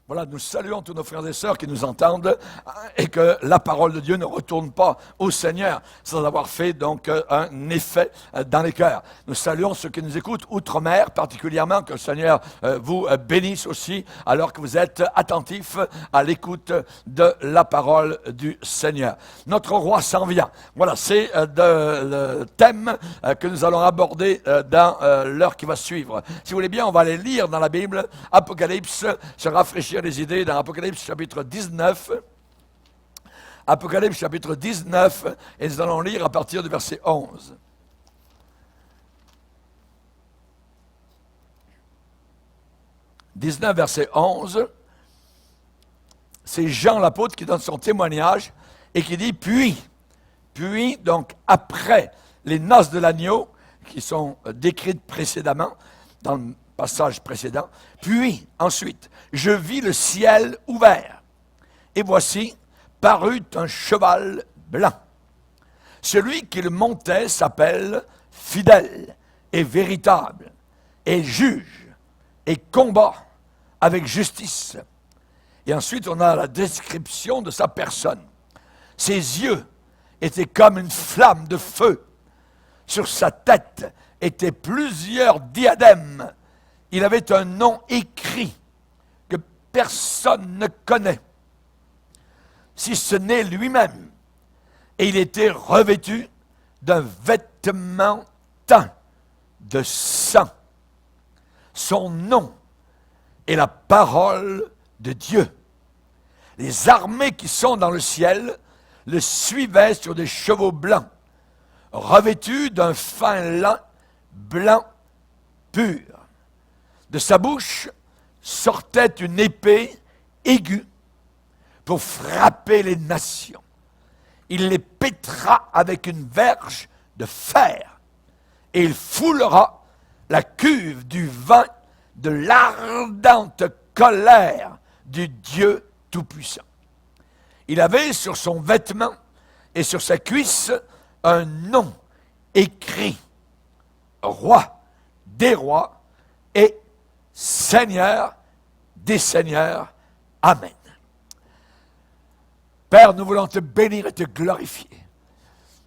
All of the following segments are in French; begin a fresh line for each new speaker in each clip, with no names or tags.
Voilà, nous saluons tous nos frères et sœurs qui nous entendent et que la parole de Dieu ne retourne pas au Seigneur sans avoir fait donc un effet dans les cœurs. Nous saluons ceux qui nous écoutent outre-mer, particulièrement que le Seigneur vous bénisse aussi alors que vous êtes attentifs à l'écoute de la parole du Seigneur. Notre roi s'en vient. Voilà, c'est le thème que nous allons aborder dans l'heure qui va suivre. Si vous voulez bien, on va aller lire dans la Bible, Apocalypse, se rafraîchir les idées dans Apocalypse chapitre 19. Apocalypse chapitre 19, et nous allons lire à partir du verset 11. « 19, verset 11, c'est Jean l'apôtre qui donne son témoignage et qui dit « Puis, donc après les noces de l'agneau, qui sont décrites précédemment, dans le passage précédent, puis ensuite, je vis le ciel ouvert, et voici, parut un cheval blanc. Celui qui le montait s'appelle fidèle et véritable, et juge, et combat avec justice. Et ensuite, on a la description de sa personne. Ses yeux étaient comme une flamme de feu. Sur sa tête étaient plusieurs diadèmes. Il avait un nom écrit que personne ne connaît, si ce n'est lui-même. Et il était revêtu d'un vêtement teint de sang. Son nom est la parole de Dieu. Les armées qui sont dans le ciel le suivaient sur des chevaux blancs, revêtus d'un fin lin blanc pur. De sa bouche sortait une épée aiguë pour frapper les nations. Il les pétera avec une verge de fer et il foulera la cuve du vin de l'ardente colère du Dieu Tout-Puissant. Il avait sur son vêtement et sur sa cuisse un nom écrit, Roi des rois et Seigneur des seigneurs. Amen. Père, nous voulons te bénir et te glorifier.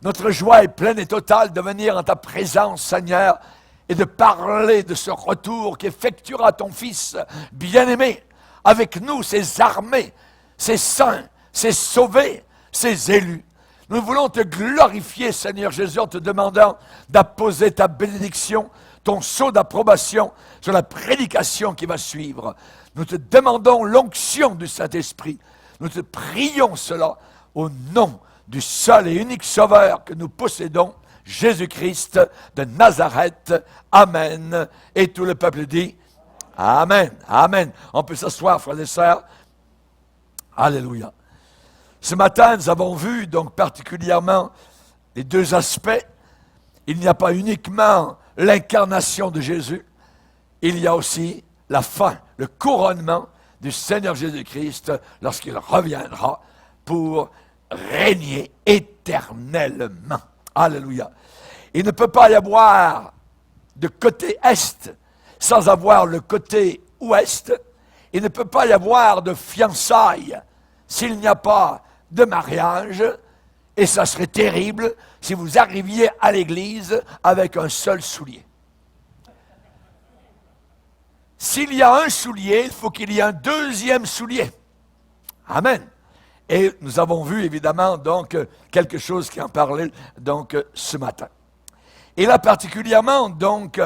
Notre joie est pleine et totale de venir en ta présence, Seigneur, et de parler de ce retour qu'effectuera ton Fils bien-aimé avec nous, ses armées, ses saints, ses sauvés, ses élus. Nous voulons te glorifier, Seigneur Jésus, en te demandant d'apposer ta bénédiction, ton sceau d'approbation sur la prédication qui va suivre. Nous te demandons l'onction du Saint-Esprit. Nous te prions cela au nom du seul et unique Sauveur que nous possédons, Jésus-Christ de Nazareth. Amen. Et tout le peuple dit Amen. Amen. On peut s'asseoir, frères et sœurs. Alléluia. Ce matin, nous avons vu donc particulièrement les deux aspects. Il n'y a pas uniquement l'incarnation de Jésus, il y a aussi la fin, le couronnement du Seigneur Jésus-Christ lorsqu'il reviendra pour régner éternellement. Alléluia. Il ne peut pas y avoir de côté est sans avoir le côté ouest. Il ne peut pas y avoir de fiançailles s'il n'y a pas de mariage. Et ça serait terrible si vous arriviez à l'église avec un seul soulier. S'il y a un soulier, il faut qu'il y ait un deuxième soulier. Amen. Et nous avons vu évidemment donc quelque chose qui en parlait donc ce matin. Et là particulièrement donc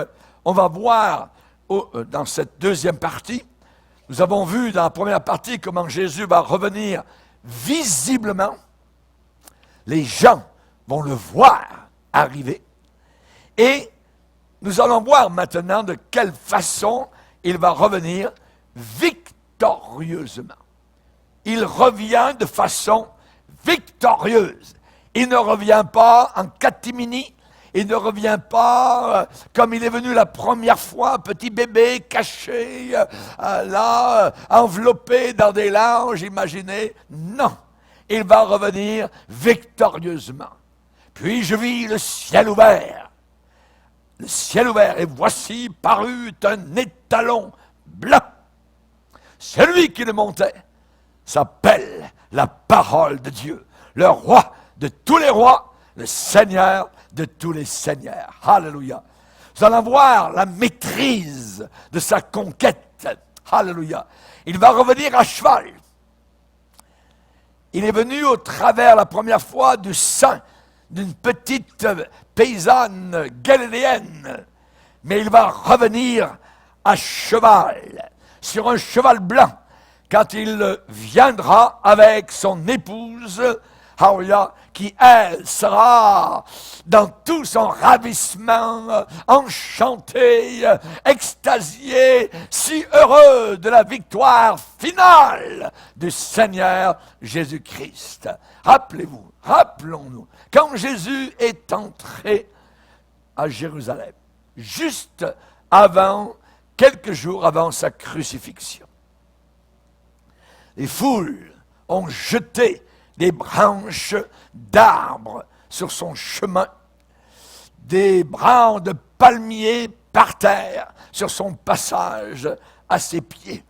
on va voir dans cette deuxième partie, nous avons vu dans la première partie comment Jésus va revenir visiblement. Les gens vont le voir arriver. Et nous allons voir maintenant de quelle façon il va revenir victorieusement. Il revient de façon victorieuse. Il ne revient pas en catimini. Il ne revient pas comme il est venu la première fois, petit bébé caché, là, enveloppé dans des langes, imaginez. Non. Il va revenir victorieusement. Puis je vis le ciel ouvert. Le ciel ouvert, et voici parut un étalon blanc. celui qui le montait s'appelle la parole de Dieu, le roi de tous les rois, le Seigneur de tous les seigneurs. Alléluia. Nous allons voir la maîtrise de sa conquête. Alléluia. Il va revenir à cheval. Il est venu au travers la première fois du sang d'une petite paysanne galiléenne. Mais il va revenir à cheval, sur un cheval blanc, quand il viendra avec son épouse, Alléluia, qui, elle, sera dans tout son ravissement, enchantée, extasiée, si heureux de la victoire finale du Seigneur Jésus-Christ. Rappelez-vous, rappelons-nous, quand Jésus est entré à Jérusalem, juste avant, quelques jours avant sa crucifixion, les foules ont jeté des branches d'arbres sur son chemin, des branches de palmiers par terre sur son passage à ses pieds.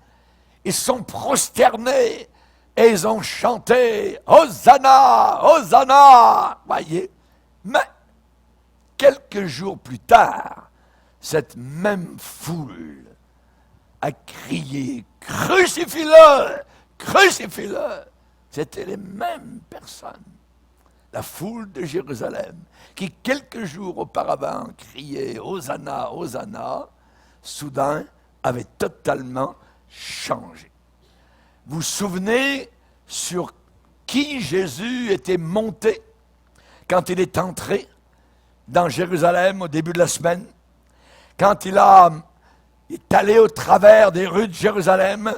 Ils sont prosternés et ils ont chanté « Hosanna, Hosanna !» Voyez, mais quelques jours plus tard, cette même foule a crié « Crucifie-le! Crucifie-le !» C'était les mêmes personnes, la foule de Jérusalem, qui quelques jours auparavant criait « Hosanna, Hosanna !» soudain avait totalement changé. Vous vous souvenez sur qui Jésus était monté quand il est entré dans Jérusalem au début de la semaine? Quand il est allé au travers des rues de Jérusalem,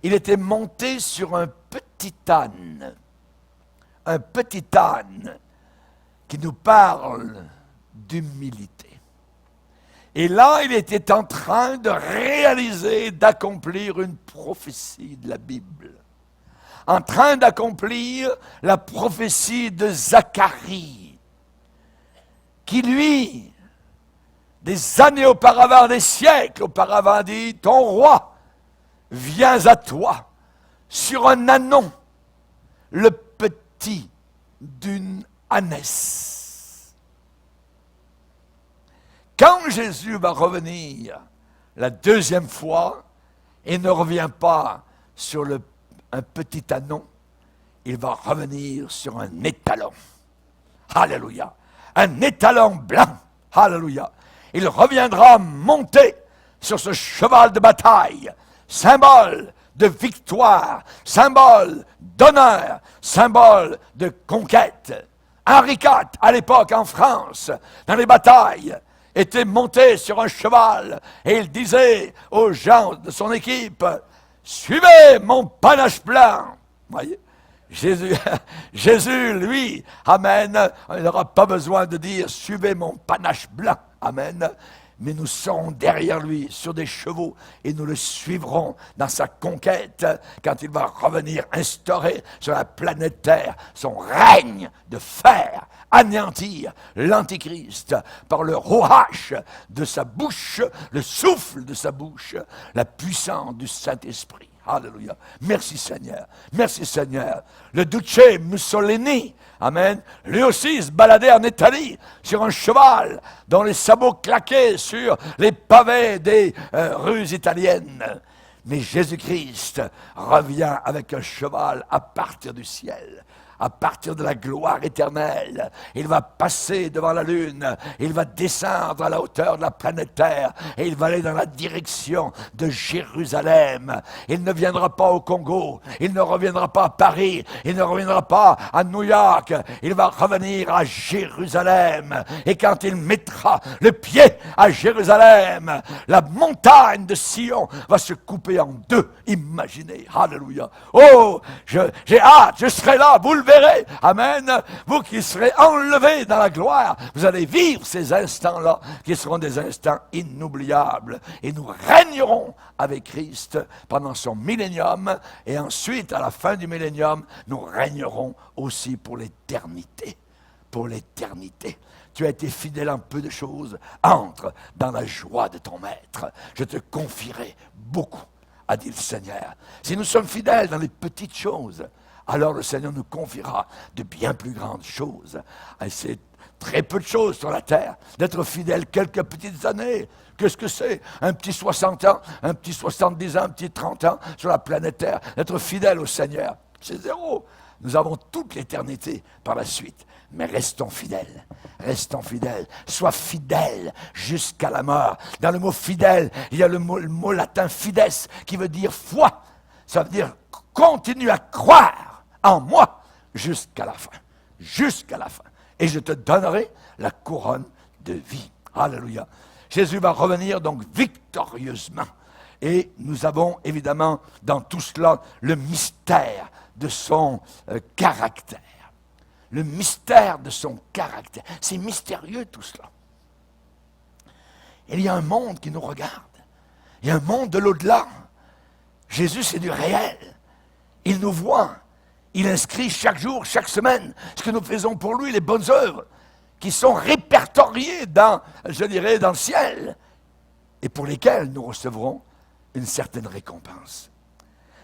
il était monté sur un petit âne qui nous parle d'humilité. Et là, il était en train de réaliser, d'accomplir une prophétie de la Bible. En train d'accomplir la prophétie de Zacharie, qui lui, des années auparavant, des siècles auparavant, dit « Ton roi vient à toi sur un ânon, le petit d'une ânesse. » Quand Jésus va revenir la deuxième fois, il ne revient pas sur un petit ânon, il va revenir sur un étalon. Alléluia. Un étalon blanc. Alléluia. Il reviendra monter sur ce cheval de bataille, symbole de victoire, symbole d'honneur, symbole de conquête. Henri IV, à l'époque en France, dans les batailles, était monté sur un cheval et il disait aux gens de son équipe « Suivez mon panache blanc !» Voyez, Jésus, lui, amen, il n'aura pas besoin de dire « Suivez mon panache blanc !» Amen. Mais nous serons derrière lui sur des chevaux et nous le suivrons dans sa conquête quand il va revenir instaurer sur la planète Terre son règne de fer, anéantir l'Antichrist par le rouage de sa bouche, le souffle de sa bouche, la puissance du Saint-Esprit. Alléluia. Merci Seigneur. Merci Seigneur. Le Duce Mussolini, amen, lui aussi se baladait en Italie sur un cheval dont les sabots claquaient sur les pavés des rues italiennes. Mais Jésus-Christ revient avec un cheval à partir du ciel. À partir de la gloire éternelle, il va passer devant la lune, il va descendre à la hauteur de la planète Terre et il va aller dans la direction de Jérusalem. Il ne viendra pas au Congo, il ne reviendra pas à Paris, il ne reviendra pas à New York, il va revenir à Jérusalem. Et quand il mettra le pied à Jérusalem, la montagne de Sion va se couper en deux. Imaginez, alléluia. Oh, j'ai hâte, je serai là, vous le verrez. Amen. Vous qui serez enlevés dans la gloire, vous allez vivre ces instants-là qui seront des instants inoubliables. Et nous régnerons avec Christ pendant son millénium. Et ensuite, à la fin du millénium, nous régnerons aussi pour l'éternité. Pour l'éternité. Tu as été fidèle en peu de choses. Entre dans la joie de ton maître. Je te confierai beaucoup a dit le Seigneur. Si nous sommes fidèles dans les petites choses, alors le Seigneur nous confiera de bien plus grandes choses. Et c'est très peu de choses sur la terre, d'être fidèle quelques petites années. Qu'est-ce que c'est? Un petit 60 ans, un petit 70 ans, un petit 30 ans sur la planète Terre, d'être fidèle au Seigneur. C'est zéro. Nous avons toute l'éternité par la suite. Mais restons fidèles, restons fidèles. Sois fidèle jusqu'à la mort. Dans le mot fidèle, il y a le mot latin fides qui veut dire foi. Ça veut dire continue à croire en moi jusqu'à la fin. Jusqu'à la fin. Et je te donnerai la couronne de vie. Alléluia. Jésus va revenir donc victorieusement. Et nous avons évidemment dans tout cela le mystère de son caractère. Le mystère de son caractère. C'est mystérieux tout cela. Il y a un monde qui nous regarde. Il y a un monde de l'au-delà. Jésus, c'est du réel. Il nous voit. Il inscrit chaque jour, chaque semaine, ce que nous faisons pour lui, les bonnes œuvres, qui sont répertoriées dans, je dirais, dans le ciel, et pour lesquelles nous recevrons une certaine récompense.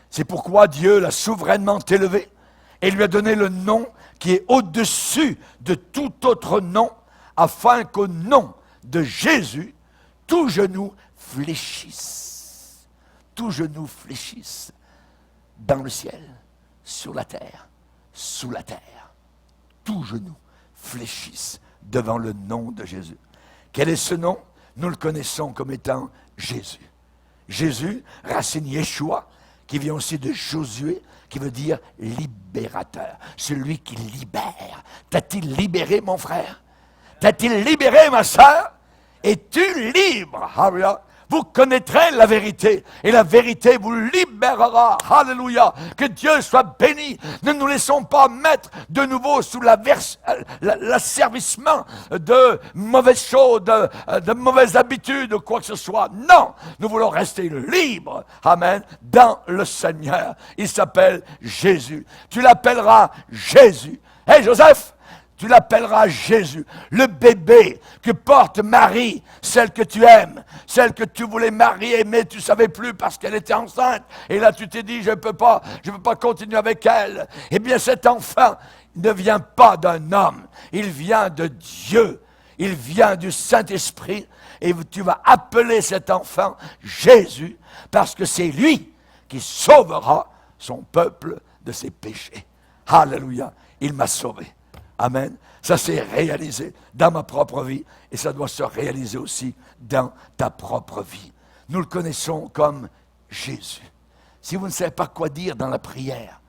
C'est pourquoi Dieu l'a souverainement élevé et lui a donné le nom qui est au-dessus de tout autre nom, afin qu'au nom de Jésus, tout genou fléchisse. Tout genou fléchisse dans le ciel, sur la terre, sous la terre. Tout genou fléchisse devant le nom de Jésus. Quel est ce nom? Nous le connaissons comme étant Jésus. Jésus, racine Yeshua, qui vient aussi de Josué, qui veut dire libérateur, celui qui libère. T'a-t-il libéré, mon frère? T'a-t-il libéré, ma sœur? Es-tu libre? Alléluia. Vous connaîtrez la vérité, et la vérité vous libérera. Alléluia. Que Dieu soit béni. Ne nous laissons pas mettre de nouveau sous l'asservissement de mauvaises choses, de mauvaises habitudes, ou quoi que ce soit. Non, nous voulons rester libres. Amen. Dans le Seigneur. Il s'appelle Jésus. Tu l'appelleras Jésus. Hé, Joseph, tu l'appelleras Jésus, le bébé que porte Marie, celle que tu aimes, celle que tu voulais marier, mais tu ne savais plus parce qu'elle était enceinte. Et là, tu t'es dit, je ne peux pas continuer avec elle. Eh bien, cet enfant ne vient pas d'un homme, il vient de Dieu, il vient du Saint-Esprit. Et tu vas appeler cet enfant Jésus, parce que c'est lui qui sauvera son peuple de ses péchés. Alléluia, il m'a sauvé. Amen. Ça s'est réalisé dans ma propre vie et ça doit se réaliser aussi dans ta propre vie. Nous le connaissons comme Jésus. Si vous ne savez pas quoi dire dans la prière,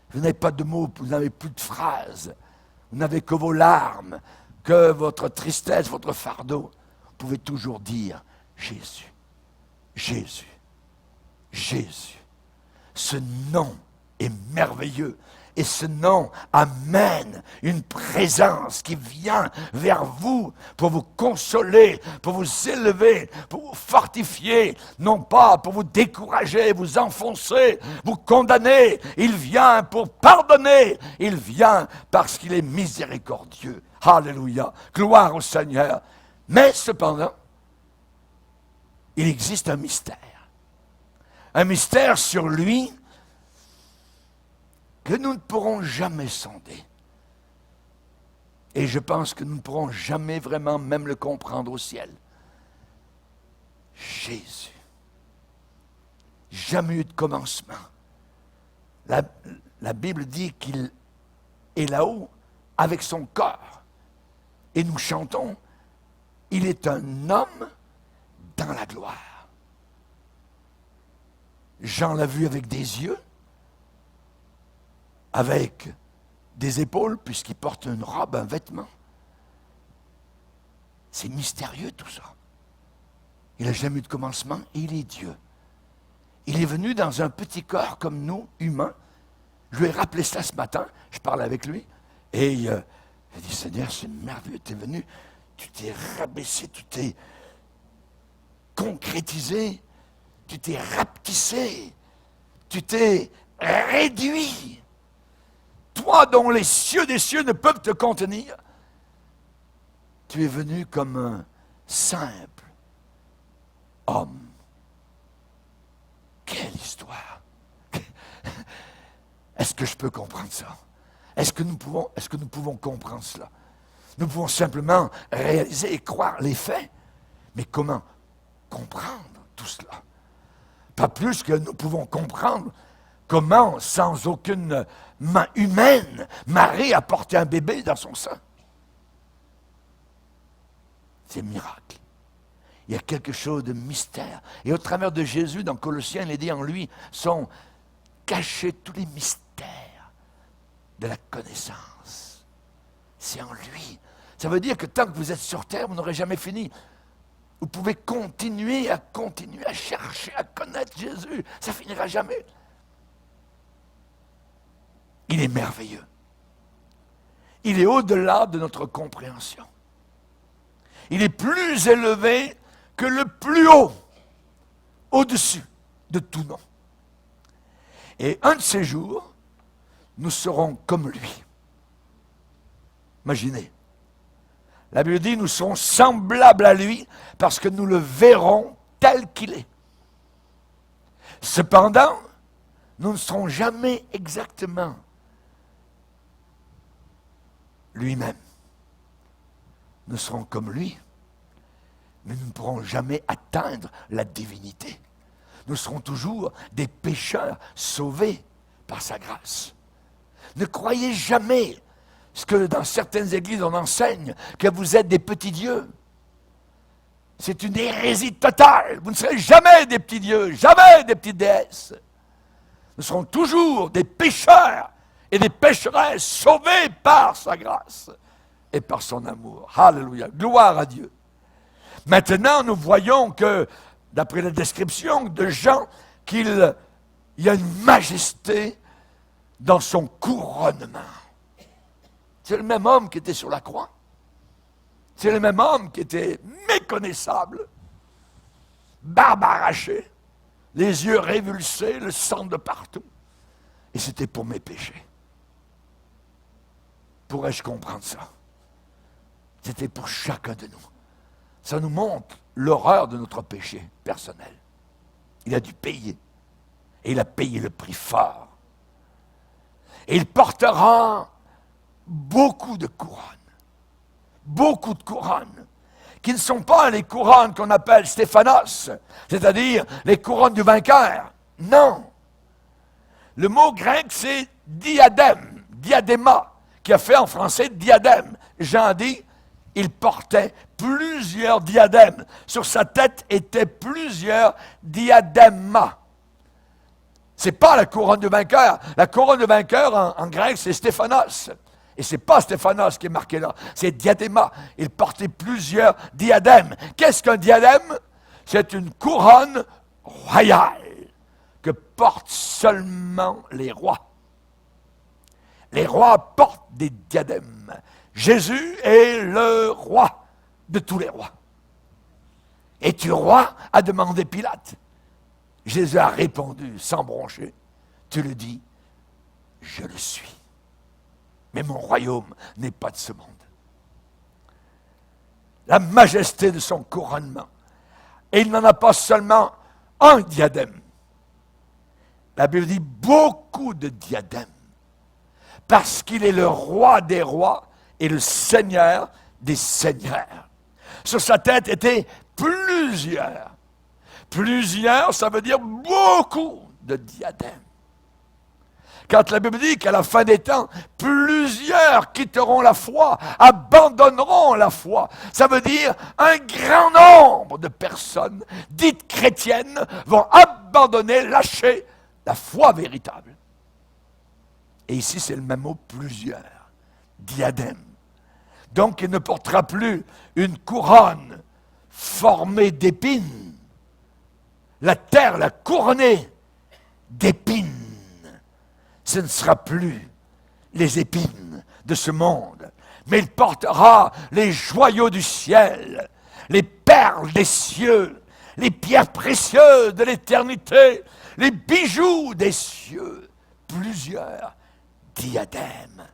vous n'avez pas de mots, vous n'avez plus de phrases, vous n'avez que vos larmes, que votre tristesse, votre fardeau, vous pouvez toujours dire Jésus, Jésus, Jésus. Ce nom est merveilleux. Et ce nom amène une présence qui vient vers vous pour vous consoler, pour vous élever, pour vous fortifier, non pas pour vous décourager, vous enfoncer, vous condamner. Il vient pour pardonner. Il vient parce qu'il est miséricordieux. Alléluia. Gloire au Seigneur. Mais cependant, il existe un mystère. Un mystère sur lui que nous ne pourrons jamais sonder. Et je pense que nous ne pourrons jamais vraiment même le comprendre au ciel. Jésus. Jamais eu de commencement. La Bible dit qu'il est là-haut avec son corps. Et nous chantons, il est un homme dans la gloire. Jean l'a vu avec des yeux, avec des épaules, puisqu'il porte une robe, un vêtement. C'est mystérieux tout ça. Il n'a jamais eu de commencement et il est Dieu. Il est venu dans un petit corps comme nous, humains. Je lui ai rappelé ça ce matin, je parlais avec lui, et il dit, Seigneur, c'est merveilleux, tu es venu, tu t'es rabaissé, tu t'es concrétisé, tu t'es rapetissé, tu t'es réduit. Toi dont les cieux des cieux ne peuvent te contenir, tu es venu comme un simple homme Quelle histoire! Est-ce que je peux comprendre ça? Est-ce que nous pouvons comprendre cela? Nous pouvons simplement réaliser et croire les faits. Mais comment comprendre tout cela? Pas plus que nous pouvons comprendre comment, sans aucune main humaine, Marie a porté un bébé dans son sein. C'est un miracle. Il y a quelque chose de mystère. Et au travers de Jésus, dans Colossiens, il est dit en lui, sont cachés tous les mystères de la connaissance. C'est en lui. Ça veut dire que tant que vous êtes sur terre, vous n'aurez jamais fini. Vous pouvez continuer à chercher, à connaître Jésus. Ça ne finira jamais. Il est merveilleux. Il est au-delà de notre compréhension. Il est plus élevé que le plus haut, au-dessus de tout nom. Et un de ces jours, nous serons comme lui. Imaginez. La Bible dit, nous serons semblables à lui parce que nous le verrons tel qu'il est. Cependant, nous ne serons jamais exactement lui-même. Nous serons comme lui, mais nous ne pourrons jamais atteindre la divinité. Nous serons toujours des pécheurs sauvés par sa grâce. Ne croyez jamais ce que dans certaines églises on enseigne, que vous êtes des petits dieux. C'est une hérésie totale. Vous ne serez jamais des petits dieux, jamais des petites déesses. Nous serons toujours des pécheurs et des pécheresses sauvés par sa grâce et par son amour. Alléluia, gloire à Dieu. Maintenant, nous voyons que, d'après la description de Jean, qu'il y a une majesté dans son couronnement. C'est le même homme qui était sur la croix. C'est le même homme qui était méconnaissable, barbe arrachée, les yeux révulsés, le sang de partout. Et c'était pour mes péchés. Pourrais-je comprendre ça? C'était pour chacun de nous. Ça nous montre l'horreur de notre péché personnel. Il a dû payer. Et il a payé le prix fort. Et il portera beaucoup de couronnes. Beaucoup de couronnes. Qui ne sont pas les couronnes qu'on appelle Stéphanos, c'est-à-dire les couronnes du vainqueur. Non. Le mot grec, c'est diadème, diadéma, qui a fait en français diadème. Jean dit, il portait plusieurs diadèmes. Sur sa tête étaient plusieurs diadèmas. Ce n'est pas la couronne du vainqueur. La couronne du vainqueur, en grec, c'est Stéphanos. Et ce n'est pas Stéphanos qui est marqué là, c'est diadéma. Il portait plusieurs diadèmes. Qu'est-ce qu'un diadème? C'est une couronne royale que portent seulement les rois. Les rois portent des diadèmes. Jésus est le roi de tous les rois. Es-tu roi? A demandé Pilate. Jésus a répondu sans broncher. Tu le dis, je le suis. Mais mon royaume n'est pas de ce monde. La majesté de son couronnement. Et il n'en a pas seulement un diadème. La Bible dit beaucoup de diadèmes. Parce qu'il est le roi des rois et le seigneur des seigneurs. Sur sa tête étaient plusieurs. Plusieurs, ça veut dire beaucoup de diadèmes. Quand la Bible dit qu'à la fin des temps, plusieurs quitteront la foi, abandonneront la foi. Ça veut dire un grand nombre de personnes dites chrétiennes vont abandonner, lâcher la foi véritable. Et ici, c'est le même mot, plusieurs. Diadème. Donc, il ne portera plus une couronne formée d'épines. La terre l'a couronnée d'épines. Ce ne sera plus les épines de ce monde, mais il portera les joyaux du ciel, les perles des cieux, les pierres précieuses de l'éternité, les bijoux des cieux, plusieurs diadèmes.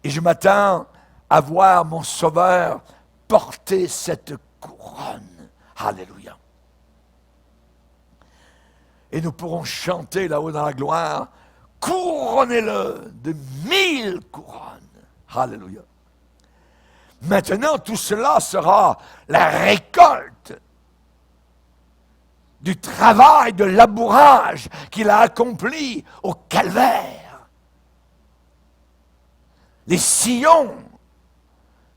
Et je m'attends à voir mon Sauveur porter cette couronne. Alléluia. Et nous pourrons chanter là-haut dans la gloire, couronnez-le de 1000 couronnes. Alléluia. Maintenant, tout cela sera la récolte du travail, de labourage qu'il a accompli au calvaire. Les sillons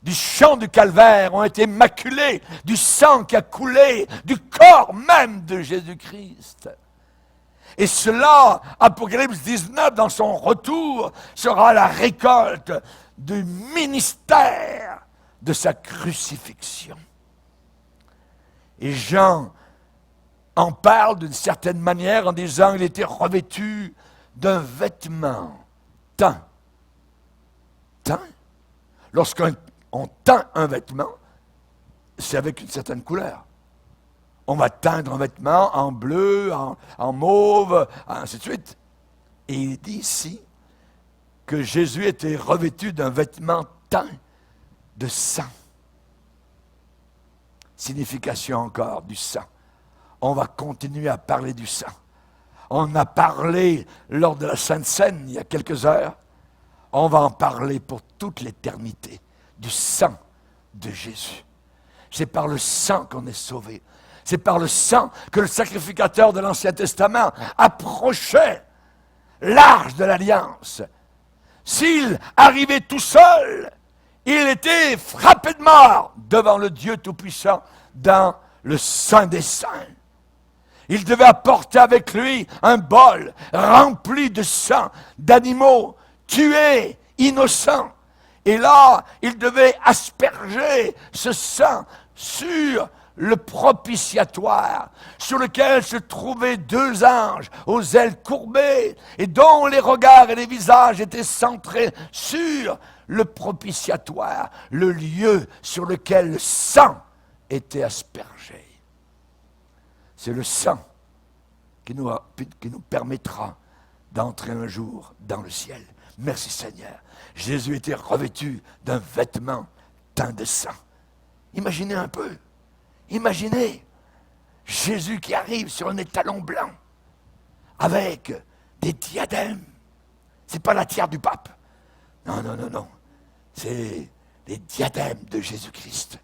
du champ du calvaire ont été maculés du sang qui a coulé du corps même de Jésus-Christ. Et cela, Apocalypse 19, dans son retour, sera la récolte du ministère de sa crucifixion. Et Jean en parle d'une certaine manière en disant qu'il était revêtu d'un vêtement teint. Teint. Lorsqu'on teint un vêtement, c'est avec une certaine couleur. On va teindre un vêtement en bleu, en mauve, ainsi de suite. Et il dit ici que Jésus était revêtu d'un vêtement teint de sang. Signification encore du sang. On va continuer à parler du sang. On a parlé lors de la Sainte Seine il y a quelques heures. On va en parler pour toute l'éternité du sang de Jésus. C'est par le sang qu'on est sauvé. C'est par le sang que le sacrificateur de l'Ancien Testament approchait l'arche de l'Alliance. S'il arrivait tout seul, il était frappé de mort devant le Dieu Tout-Puissant dans le Saint des Saints. Il devait apporter avec lui un bol rempli de sang d'animaux tués, innocents. Et là, il devait asperger ce sang sur le propitiatoire, sur lequel se trouvaient 2 anges aux ailes courbées et dont les regards et les visages étaient centrés sur le propitiatoire, le lieu sur lequel le sang était aspergé. C'est le sang qui nous permettra d'entrer un jour dans le ciel. Merci Seigneur. Jésus était revêtu d'un vêtement teint de sang. Imaginez un peu. Imaginez Jésus qui arrive sur un étalon blanc avec des diadèmes. Ce n'est pas la tiare du pape. Non. C'est les diadèmes de Jésus-Christ.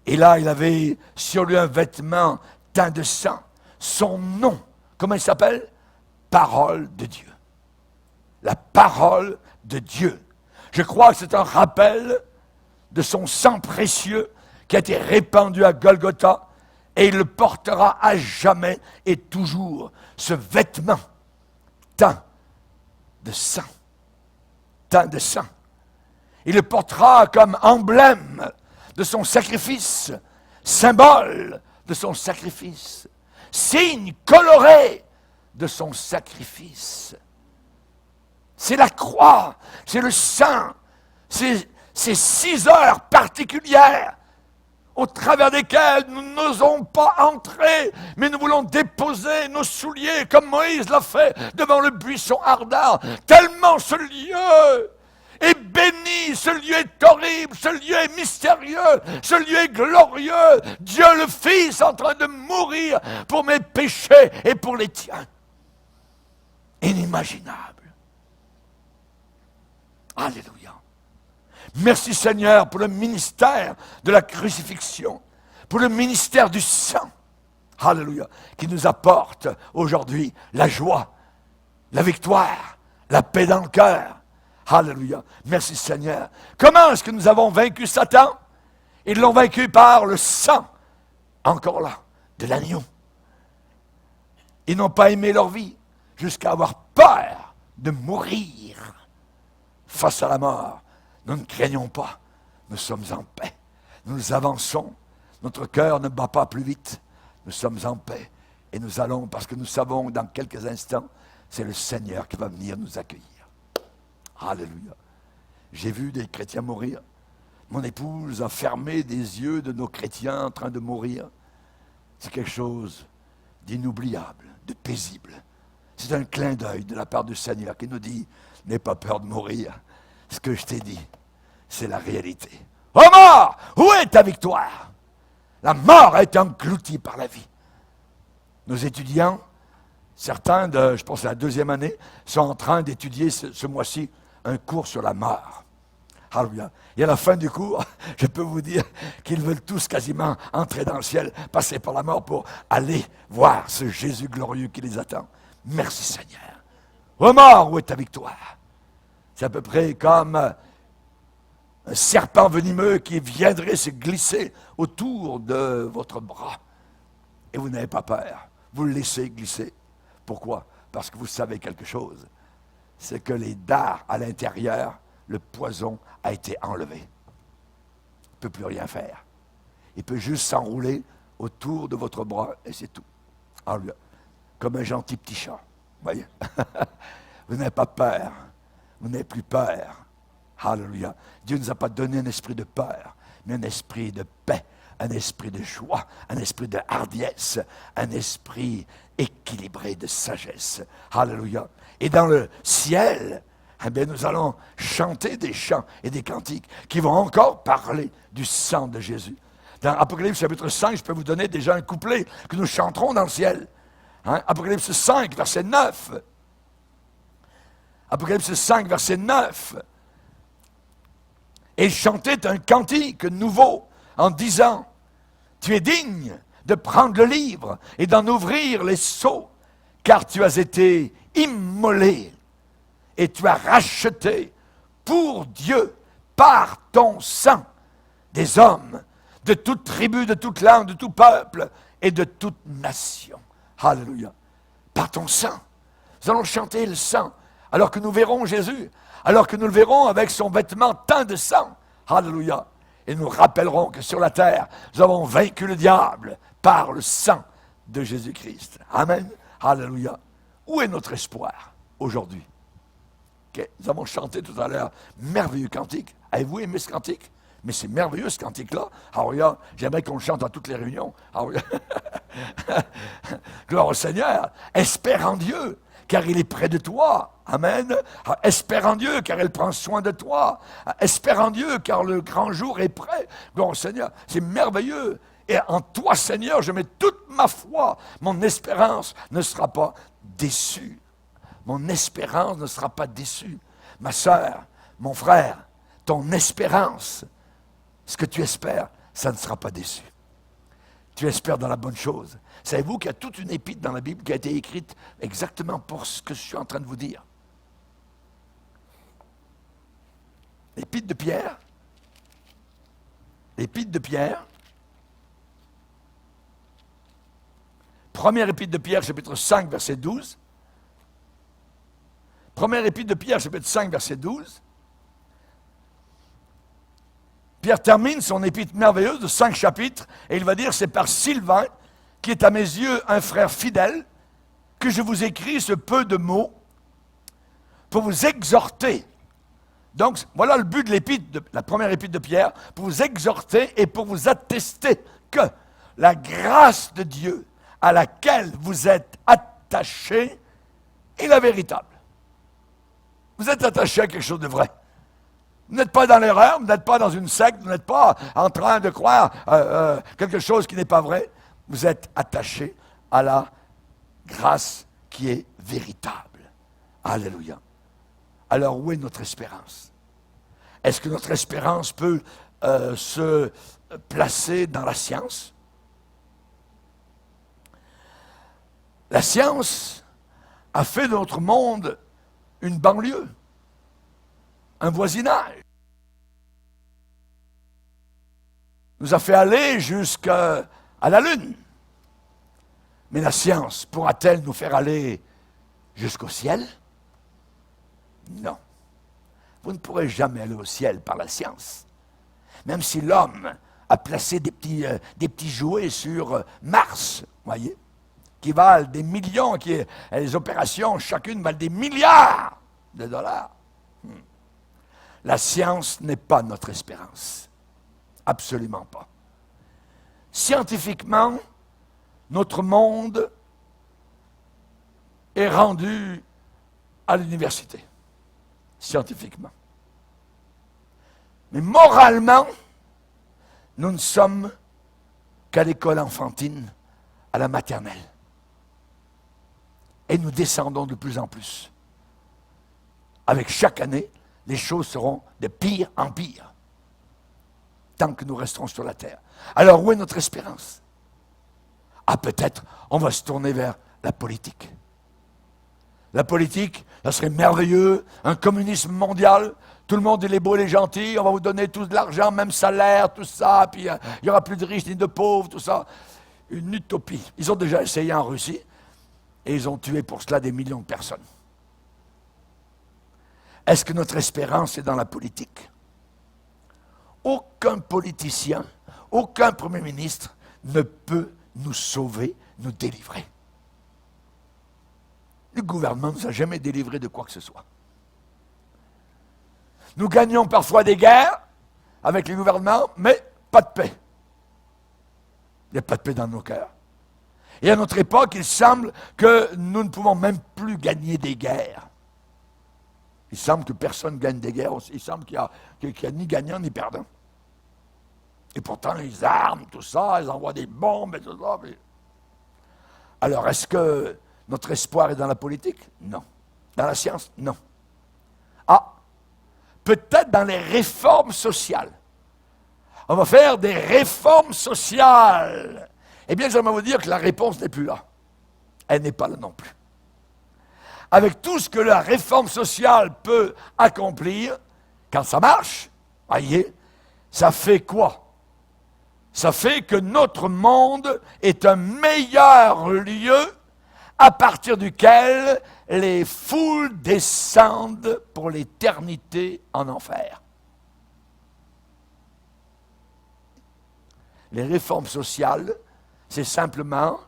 Et là, il avait sur lui un vêtement teint de sang. Son nom, comment il s'appelle? Parole de Dieu. La parole de Dieu. Je crois que c'est un rappel de son sang précieux qui a été répandu à Golgotha, et il le portera à jamais et toujours, ce vêtement teint de sang. Teint de sang. Il le portera comme emblème de son sacrifice, symbole de son sacrifice, signe coloré de son sacrifice. C'est la croix, c'est le sang, c'est ces 6 heures particulières au travers desquelles nous n'osons pas entrer, mais nous voulons déposer nos souliers comme Moïse l'a fait devant le buisson ardent. Tellement ce lieu est béni, ce lieu est horrible, ce lieu est mystérieux, ce lieu est glorieux. Dieu le Fils en train de mourir pour mes péchés et pour les tiens. Inimaginable. Alléluia. Merci Seigneur pour le ministère de la crucifixion, pour le ministère du sang. Alléluia. Qui nous apporte aujourd'hui la joie, la victoire, la paix dans le cœur. Alléluia. Merci Seigneur. Comment est-ce que nous avons vaincu Satan? Ils l'ont vaincu par le sang, encore là, de l'agneau. Ils n'ont pas aimé leur vie jusqu'à avoir peur de mourir face à la mort. Nous ne craignons pas, nous sommes en paix. Nous avançons, notre cœur ne bat pas plus vite. Nous sommes en paix et nous allons, parce que nous savons que dans quelques instants, c'est le Seigneur qui va venir nous accueillir. Alléluia. J'ai vu des chrétiens mourir. Mon épouse a fermé des yeux de nos chrétiens en train de mourir. C'est quelque chose d'inoubliable, de paisible. C'est un clin d'œil de la part du Seigneur qui nous dit, n'aie pas peur de mourir. Ce que je t'ai dit, c'est la réalité. Ô mort, où est ta victoire? La mort a été engloutie par la vie. Nos étudiants Certains, je pense, la deuxième année, sont en train d'étudier ce mois-ci un cours sur la mort. Alléluia. Et à la fin du cours, je peux vous dire qu'ils veulent tous quasiment entrer dans le ciel, passer par la mort pour aller voir ce Jésus glorieux qui les attend. Merci Seigneur. Ô mort, où est ta victoire? C'est à peu près comme un serpent venimeux qui viendrait se glisser autour de votre bras. Et vous n'avez pas peur. Vous le laissez glisser. Pourquoi? Parce que vous savez quelque chose. C'est que les dards à l'intérieur, le poison a été enlevé. Il ne peut plus rien faire. Il peut juste s'enrouler autour de votre bras et c'est tout. Alléluia. Comme un gentil petit chat. Voyez? Vous n'avez pas peur. Vous n'avez plus peur. Alléluia. Dieu ne nous a pas donné un esprit de peur, mais un esprit de paix, un esprit de joie, un esprit de hardiesse, un esprit équilibré de sagesse. Alléluia. Et dans le ciel, eh bien, nous allons chanter des chants et des cantiques qui vont encore parler du sang de Jésus. Dans Apocalypse chapitre 5, je peux vous donner déjà un couplet que nous chanterons dans le ciel. Hein? Apocalypse 5, verset 9. Apocalypse 5, verset 9. Et il chantait un cantique nouveau en disant, « Tu es digne de prendre le livre et d'en ouvrir les sceaux, car tu as été immolé et tu as racheté pour Dieu par ton sang des hommes de toute tribu, de toute langue, de tout peuple et de toute nation. » Alléluia. Par ton sang. Nous allons chanter le sang alors que nous verrons Jésus, alors que nous le verrons avec son vêtement teint de sang. Alléluia. Et nous rappellerons que sur la terre, nous avons vaincu le diable par le sang de Jésus-Christ. Amen. Alléluia. Où est notre espoir aujourd'hui? Okay. Nous avons chanté tout à l'heure merveilleux cantique. Avez-vous aimé ce cantique? Mais c'est merveilleux ce cantique-là. Alléluia. J'aimerais qu'on le chante à toutes les réunions. Alléluia. Gloire au Seigneur. Espère en Dieu, car il est près de toi. Amen. Espère en Dieu, car il prend soin de toi. Espère en Dieu, car le grand jour est prêt. Gloire au Seigneur. C'est merveilleux. Et en toi, Seigneur, je mets toute ma foi. Mon espérance ne sera pas déçue. Mon espérance ne sera pas déçue. Ma sœur, mon frère, ton espérance, ce que tu espères, ça ne sera pas déçu. Tu espères dans la bonne chose. Savez-vous qu'il y a toute une épître dans la Bible qui a été écrite exactement pour ce que je suis en train de vous dire? L'épître de Pierre. L'épître de Pierre. Première épître de Pierre, chapitre 5, verset 12. Première épître de Pierre, chapitre 5, verset 12. Pierre termine son épître merveilleuse de 5 chapitres, et il va dire, c'est par Sylvain, qui est à mes yeux un frère fidèle, que je vous écris ce peu de mots pour vous exhorter. Donc, voilà le but de l'épître, la première épître de Pierre, pour vous exhorter et pour vous attester que la grâce de Dieu à laquelle vous êtes attachés est la véritable. Vous êtes attachés à quelque chose de vrai. Vous n'êtes pas dans l'erreur, vous n'êtes pas dans une secte, vous n'êtes pas en train de croire quelque chose qui n'est pas vrai. Vous êtes attachés à la grâce qui est véritable. Alléluia. Alors, où est notre espérance? Est-ce que notre espérance peut se placer dans la science? La science a fait de notre monde une banlieue, un voisinage. Nous a fait aller jusqu'à la Lune. Mais la science pourra-t-elle nous faire aller jusqu'au ciel? Non. Vous ne pourrez jamais aller au ciel par la science. Même si l'homme a placé des petits jouets sur Mars, voyez, qui valent des millions, les opérations, chacune valent des milliards de dollars. La science n'est pas notre espérance. Absolument pas. Scientifiquement, notre monde est rendu à l'université. Scientifiquement. Mais moralement, nous ne sommes qu'à l'école enfantine, à la maternelle. Et nous descendons de plus en plus. Avec chaque année, les choses seront de pire en pire. Tant que nous resterons sur la terre. Alors où est notre espérance? Ah, peut-être on va se tourner vers la politique. La politique, ça serait merveilleux, un communisme mondial, tout le monde il est beau, il est gentil, on va vous donner tous de l'argent, même salaire, tout ça, puis il n'y aura plus de riches ni de pauvres, tout ça. Une utopie. Ils ont déjà essayé en Russie, et ils ont tué pour cela des millions de personnes. Est-ce que notre espérance est dans la politique? Aucun politicien, aucun premier ministre ne peut nous sauver, nous délivrer. Le gouvernement ne nous a jamais délivrés de quoi que ce soit. Nous gagnons parfois des guerres avec les gouvernements, mais pas de paix. Il n'y a pas de paix dans nos cœurs. Et à notre époque, il semble que nous ne pouvons même plus gagner des guerres. Il semble que personne ne gagne des guerres. Il semble qu'il n'y a ni gagnant ni perdant. Et pourtant, ils arment tout ça, ils envoient des bombes et tout ça. Mais... Alors, est-ce que notre espoir est dans la politique? Non. Dans la science? Non. Ah, peut-être dans les réformes sociales. On va faire des réformes sociales. Eh bien, j'aimerais vous dire que la réponse n'est plus là. Elle n'est pas là non plus. Avec tout ce que la réforme sociale peut accomplir, quand ça marche, voyez, ça fait quoi? Ça fait que notre monde est un meilleur lieu à partir duquel les foules descendent pour l'éternité en enfer. Les réformes sociales, c'est simplement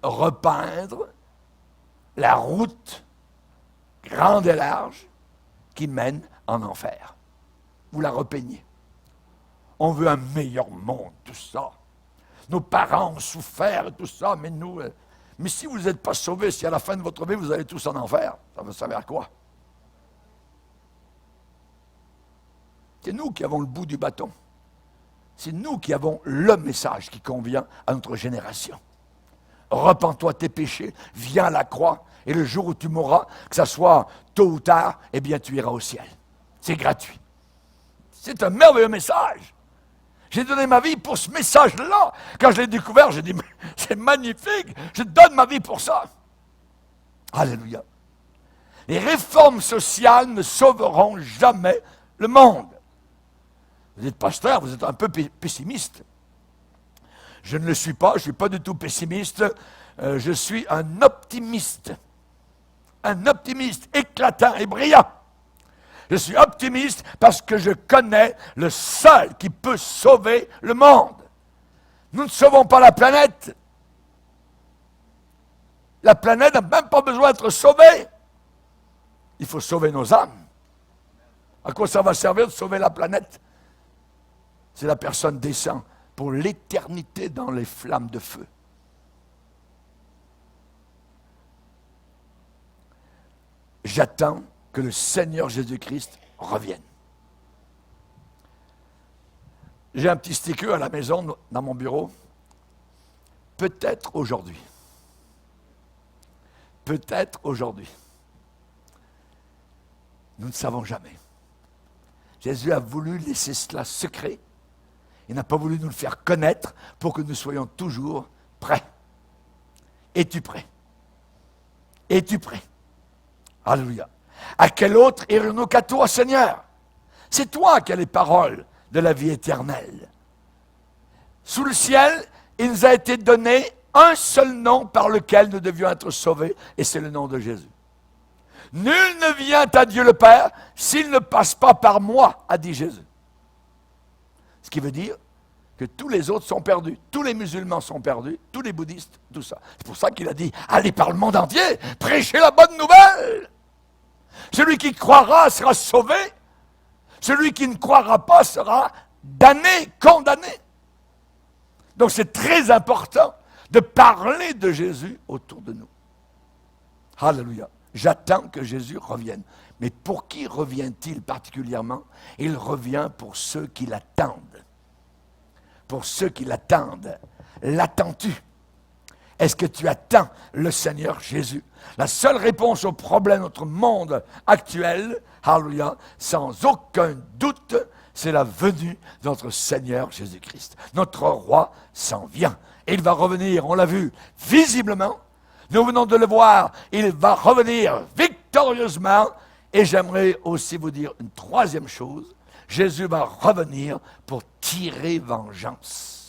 repeindre la route grande et large qui mène en enfer. Vous la repeignez. On veut un meilleur monde, tout ça. Nos parents ont souffert et tout ça, mais nous... mais si vous n'êtes pas sauvés, si à la fin de votre vie, vous allez tous en enfer, ça veut savoir quoi? C'est nous qui avons le bout du bâton. C'est nous qui avons le message qui convient à notre génération. Repens-toi tes péchés, viens à la croix, et le jour où tu mourras, que ça soit tôt ou tard, eh bien tu iras au ciel. C'est gratuit. C'est un merveilleux message. J'ai donné ma vie pour ce message-là. Quand je l'ai découvert, j'ai dit, c'est magnifique, je donne ma vie pour ça. Alléluia. Les réformes sociales ne sauveront jamais le monde. Vous êtes pasteur, vous êtes un peu pessimiste. Je ne le suis pas, je ne suis pas du tout pessimiste. Je suis un optimiste. Un optimiste éclatant et brillant. Je suis optimiste parce que je connais le seul qui peut sauver le monde. Nous ne sauvons pas la planète. La planète n'a même pas besoin d'être sauvée. Il faut sauver nos âmes. À quoi ça va servir de sauver la planète? Si la personne descend pour l'éternité dans les flammes de feu. J'attends que le Seigneur Jésus-Christ revienne. J'ai un petit sticker à la maison, dans mon bureau. Peut-être aujourd'hui. Peut-être aujourd'hui. Nous ne savons jamais. Jésus a voulu laisser cela secret. Il n'a pas voulu nous le faire connaître pour que nous soyons toujours prêts. Es-tu prêt? Es-tu prêt? Alléluia. À quel autre irons-nous qu'à toi, Seigneur? C'est toi qui as les paroles de la vie éternelle. Sous le ciel, il nous a été donné un seul nom par lequel nous devions être sauvés, et c'est le nom de Jésus. Nul ne vient à Dieu le Père s'il ne passe pas par moi, a dit Jésus. Ce qui veut dire que tous les autres sont perdus. Tous les musulmans sont perdus, tous les bouddhistes, tout ça. C'est pour ça qu'il a dit, allez par le monde entier, prêchez la bonne nouvelle. Celui qui croira sera sauvé. Celui qui ne croira pas sera damné, condamné. Donc c'est très important de parler de Jésus autour de nous. Alléluia. J'attends que Jésus revienne. Mais pour qui revient-il particulièrement? Il revient pour ceux qui l'attendent. Pour ceux qui l'attendent. L'attends-tu? Est-ce que tu attends le Seigneur Jésus? La seule réponse au problème de notre monde actuel, alléluia, sans aucun doute, c'est la venue de notre Seigneur Jésus-Christ. Notre roi s'en vient. Et il va revenir, on l'a vu, visiblement. Nous venons de le voir, il va revenir victorieusement. Et j'aimerais aussi vous dire une troisième chose. Jésus va revenir pour tirer vengeance.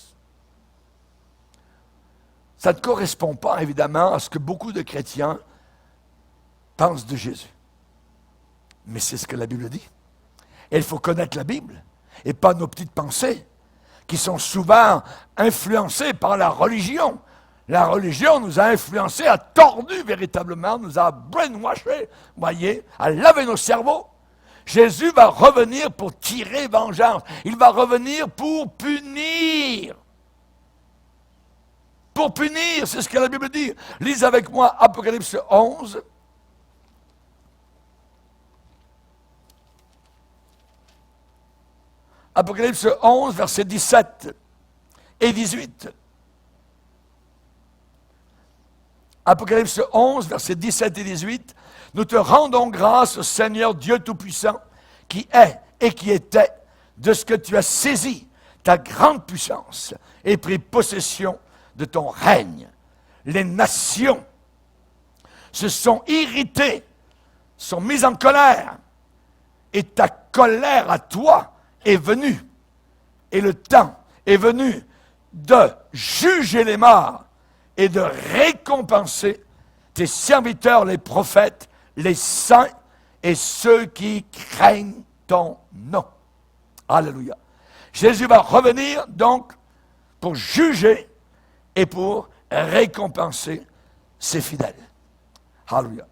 Ça ne correspond pas, évidemment, à ce que beaucoup de chrétiens pensent de Jésus. Mais c'est ce que la Bible dit. Et il faut connaître la Bible, et pas nos petites pensées, qui sont souvent influencées par la religion. La religion nous a influencés, a tordu véritablement, nous a brainwashés, voyez, a lavé nos cerveaux. Jésus va revenir pour tirer vengeance. Il va revenir pour punir. Pour punir, c'est ce que la Bible dit. Lisez avec moi Apocalypse 11. Apocalypse 11, versets 17 et 18. Apocalypse 11, versets 17 et 18. Nous te rendons grâce, Seigneur Dieu Tout-Puissant, qui est et qui était, de ce que tu as saisi ta grande puissance et pris possession de ton règne. Les nations se sont irritées, sont mises en colère, et ta colère à toi est venue, et le temps est venu de juger les morts et de récompenser tes serviteurs, les prophètes, les saints et ceux qui craignent ton nom. Alléluia. Jésus va revenir donc pour juger et pour récompenser ses fidèles. Alléluia.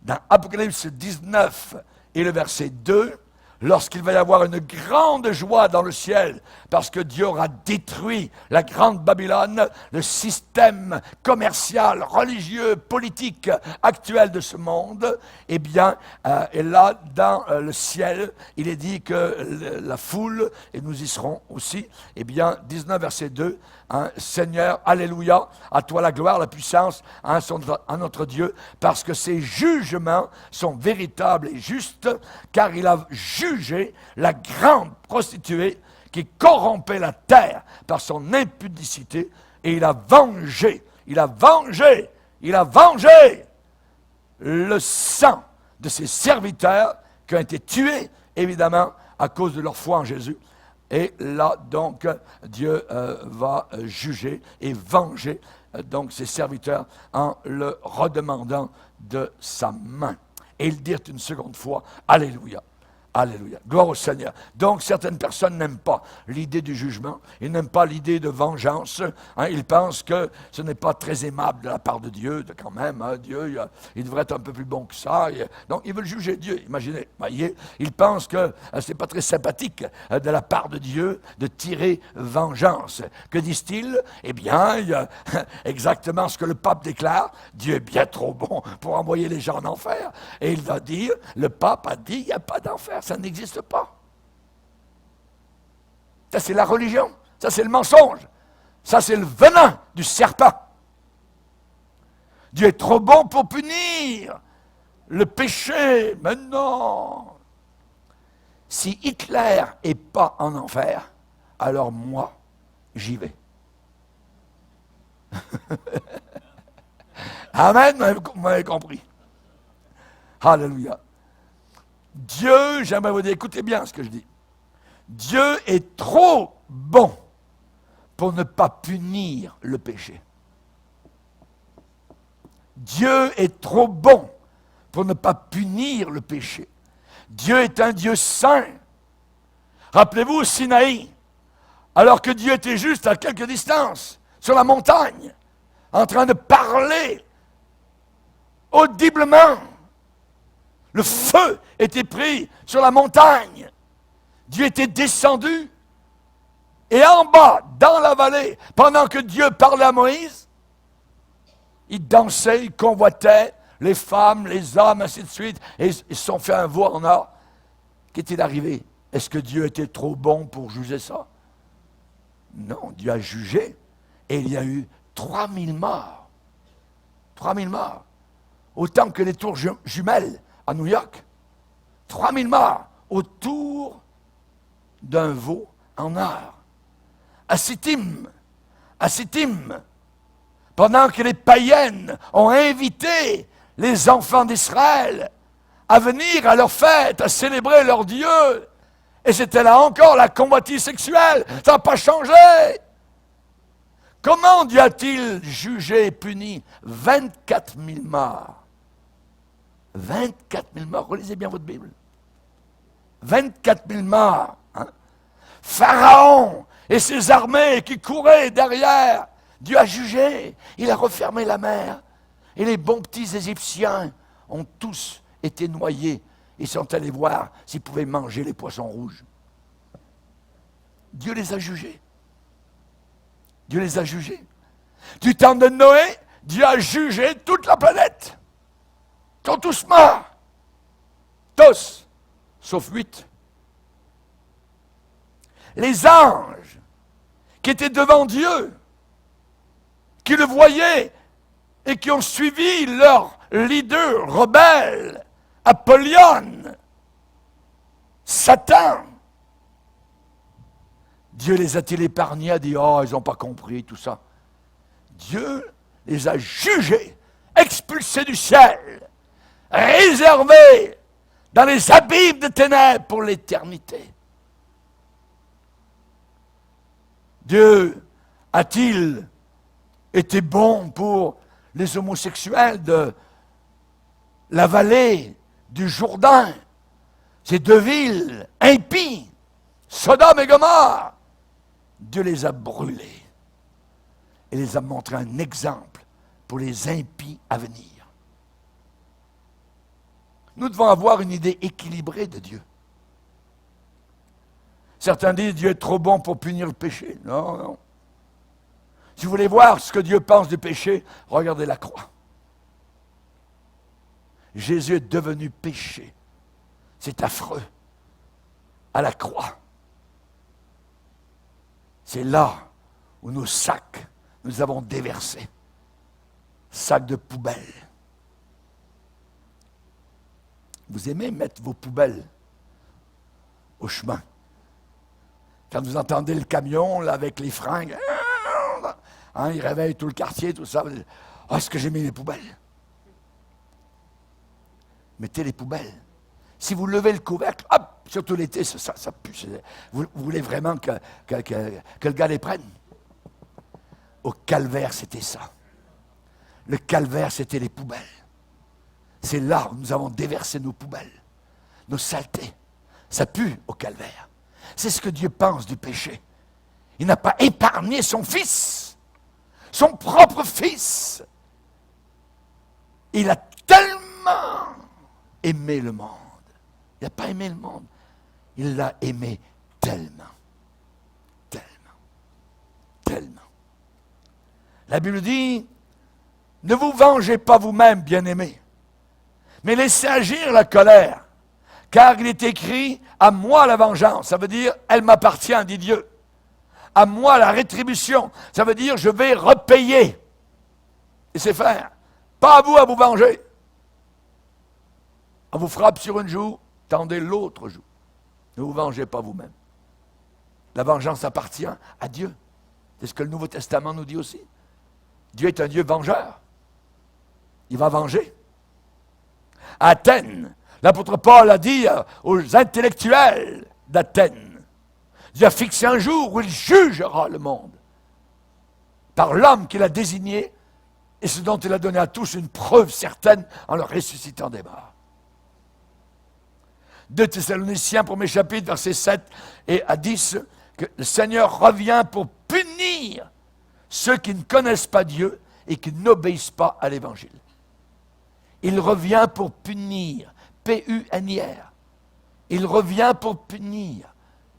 Dans Apocalypse 19 et le verset 2, lorsqu'il va y avoir une grande joie dans le ciel, parce que Dieu aura détruit la grande Babylone, le système commercial, religieux, politique actuel de ce monde, eh bien, et là, dans le ciel, il est dit que la foule, et nous y serons aussi, eh bien, 19 verset 2, hein, Seigneur, alléluia, à toi la gloire, la puissance, à notre Dieu, parce que ses jugements sont véritables et justes, car il a jugé la grande prostituée qui corrompait la terre par son impudicité, et il a vengé le sang de ses serviteurs qui ont été tués, évidemment, à cause de leur foi en Jésus. Et là, donc, Dieu va juger et venger donc ses serviteurs en le redemandant de sa main. Et ils dirent une seconde fois, Alléluia. Alléluia. Gloire au Seigneur. Donc, certaines personnes n'aiment pas l'idée du jugement. Ils n'aiment pas l'idée de vengeance. Hein, ils pensent que ce n'est pas très aimable de la part de Dieu, quand même. Hein, Dieu, il devrait être un peu plus bon que ça. Donc, ils veulent juger Dieu. Imaginez, voyez. Ils pensent que ce n'est pas très sympathique de la part de Dieu de tirer vengeance. Que disent-ils? Eh bien, il y a exactement ce que le pape déclare. Dieu est bien trop bon pour envoyer les gens en enfer. Et il va dire, le pape a dit, il n'y a pas d'enfer. Ça n'existe pas. Ça, c'est la religion. Ça, c'est le mensonge. Ça, c'est le venin du serpent. Dieu est trop bon pour punir le péché. Mais non. Si Hitler n'est pas en enfer, alors moi, j'y vais. Amen, vous m'avez compris. Alléluia. Dieu, j'aimerais vous dire, écoutez bien ce que je dis. Dieu est trop bon pour ne pas punir le péché. Dieu est trop bon pour ne pas punir le péché. Dieu est un Dieu saint. Rappelez-vous au Sinaï, alors que Dieu était juste à quelque distance, sur la montagne, en train de parler audiblement. Le feu était pris sur la montagne. Dieu était descendu. Et en bas, dans la vallée, pendant que Dieu parlait à Moïse, il dansait, il convoitait les femmes, les hommes, ainsi de suite, et ils se sont fait un veau en or. Qu'est-il arrivé? Est-ce que Dieu était trop bon pour juger ça? Non, Dieu a jugé, et il y a eu 3000 morts 3000 morts. Autant que les tours jumelles à New York. 3000 morts autour d'un veau en or. À Sittim, pendant que les païennes ont invité les enfants d'Israël à venir à leur fête, à célébrer leur Dieu. Et c'était là encore la convoitise sexuelle. Ça n'a pas changé. Comment Dieu a-t-il jugé et puni 24 000 morts? 24 000 morts. Relisez bien votre Bible. 24 000 morts. Hein? Pharaon et ses armées qui couraient derrière. Dieu a jugé. Il a refermé la mer. Et les bons petits Égyptiens ont tous été noyés. Ils sont allés voir s'ils pouvaient manger les poissons rouges. Dieu les a jugés. Dieu les a jugés. Du temps de Noé, Dieu a jugé toute la planète. Ils sont tous morts. Tous, sauf 8. Les anges qui étaient devant Dieu, qui le voyaient et qui ont suivi leur leader rebelle, Apollyon, Satan. Dieu les a-t-il épargnés, a dit, oh, ils n'ont pas compris tout ça. Dieu les a jugés, expulsés du ciel, réservés dans les abîmes de ténèbres pour l'éternité. Dieu a-t-il été bon pour les homosexuels de la vallée du Jourdain, ces deux villes impies, Sodome et Gomorrhe? Dieu les a brûlés et les a montré un exemple pour les impies à venir. Nous devons avoir une idée équilibrée de Dieu. Certains disent Dieu est trop bon pour punir le péché. Non, non. Si vous voulez voir ce que Dieu pense du péché, regardez la croix. Jésus est devenu péché. C'est affreux. À la croix. C'est là où nos sacs, nous avons déversé. Sacs de poubelle. Vous aimez mettre vos poubelles au chemin. Quand vous entendez le camion là, avec les fringues, hein, il réveille tout le quartier, tout ça. Ah, est-ce que j'ai mis les poubelles? Mettez les poubelles. Si vous levez le couvercle, hop, surtout l'été, ça pue. Vous voulez vraiment que le gars les prenne? Au calvaire, c'était ça. Le calvaire, c'était les poubelles. C'est là où nous avons déversé nos poubelles, nos saletés. Ça pue au calvaire. C'est ce que Dieu pense du péché. Il n'a pas épargné son fils, son propre fils. Il a tellement aimé le monde. Il n'a pas aimé le monde. Il l'a aimé tellement. Tellement. Tellement. La Bible dit, ne vous vengez pas vous-même, bien-aimés, mais laissez agir la colère, car il est écrit, à moi la vengeance, ça veut dire, elle m'appartient, dit Dieu. À moi la rétribution, ça veut dire, je vais repayer. Et c'est faire. Pas à vous venger. On vous frappe sur une joue, tendez l'autre joue. Ne vous vengez pas vous-même. La vengeance appartient à Dieu. C'est ce que le Nouveau Testament nous dit aussi. Dieu est un Dieu vengeur. Il va venger. À Athènes, l'apôtre Paul a dit aux intellectuels d'Athènes, Dieu a fixé un jour où il jugera le monde par l'homme qu'il a désigné et ce dont il a donné à tous une preuve certaine en le ressuscitant des morts. 2 Thessaloniciens, 1er chapitre, versets 7 et à 10, que le Seigneur revient pour punir ceux qui ne connaissent pas Dieu et qui n'obéissent pas à l'Évangile. Il revient pour punir, P-U-N-I-R. Il revient pour punir.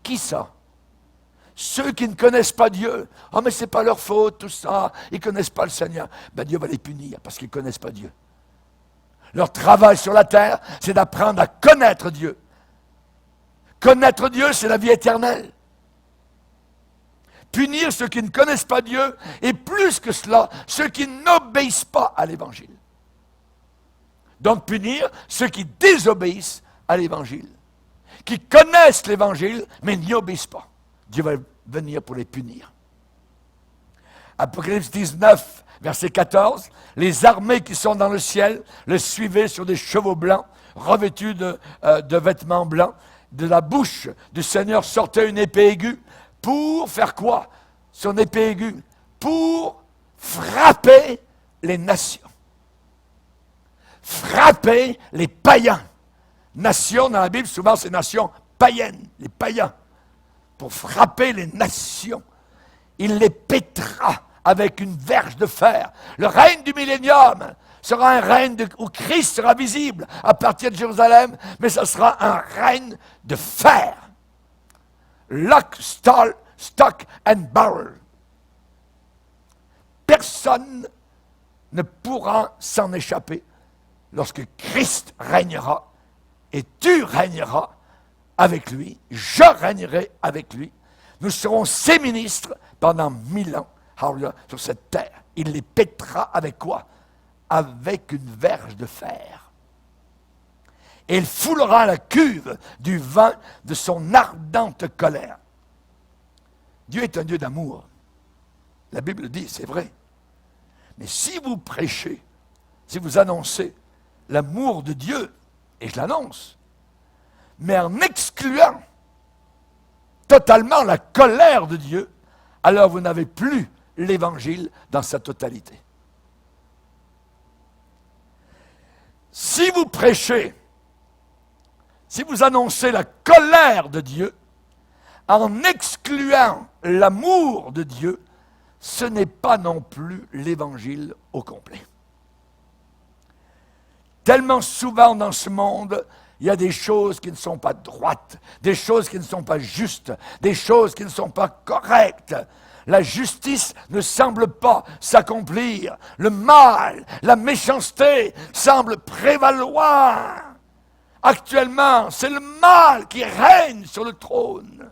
Qui ça? Ceux qui ne connaissent pas Dieu. Ah, mais c'est pas leur faute, tout ça. Ils ne connaissent pas le Seigneur. Ben, Dieu va les punir parce qu'ils ne connaissent pas Dieu. Leur travail sur la terre, c'est d'apprendre à connaître Dieu. Connaître Dieu, c'est la vie éternelle. Punir ceux qui ne connaissent pas Dieu, et plus que cela, ceux qui n'obéissent pas à l'Évangile. Donc punir ceux qui désobéissent à l'Évangile, qui connaissent l'Évangile, mais n'y obéissent pas. Dieu va venir pour les punir. Apocalypse 19, verset 14, « Les armées qui sont dans le ciel le suivaient sur des chevaux blancs, revêtus de vêtements blancs. De la bouche du Seigneur sortait une épée aiguë. Pour faire quoi? Son épée aiguë. Pour frapper les nations. Frapper les païens. Nations, dans la Bible, souvent c'est nations païennes, les païens. Pour frapper les nations. Il les pétera avec une verge de fer. Le règne du millénium sera un règne où Christ sera visible à partir de Jérusalem, mais ce sera un règne de fer. Lock, stock and barrel. Personne ne pourra s'en échapper lorsque Christ régnera et tu régneras avec lui, je régnerai avec lui. Nous serons ses ministres pendant 1000 ans sur cette terre. Il les pètera avec quoi? Avec une verge de fer. Et il foulera la cuve du vin de son ardente colère. Dieu est un Dieu d'amour. La Bible dit, c'est vrai. Mais si vous prêchez, si vous annoncez l'amour de Dieu, et je l'annonce, mais en excluant totalement la colère de Dieu, alors vous n'avez plus l'Évangile dans sa totalité. Si vous prêchez, si vous annoncez la colère de Dieu, en excluant l'amour de Dieu, ce n'est pas non plus l'Évangile au complet. Tellement souvent dans ce monde, il y a des choses qui ne sont pas droites, des choses qui ne sont pas justes, des choses qui ne sont pas correctes. La justice ne semble pas s'accomplir. Le mal, la méchanceté semblent prévaloir. Actuellement, c'est le mal qui règne sur le trône.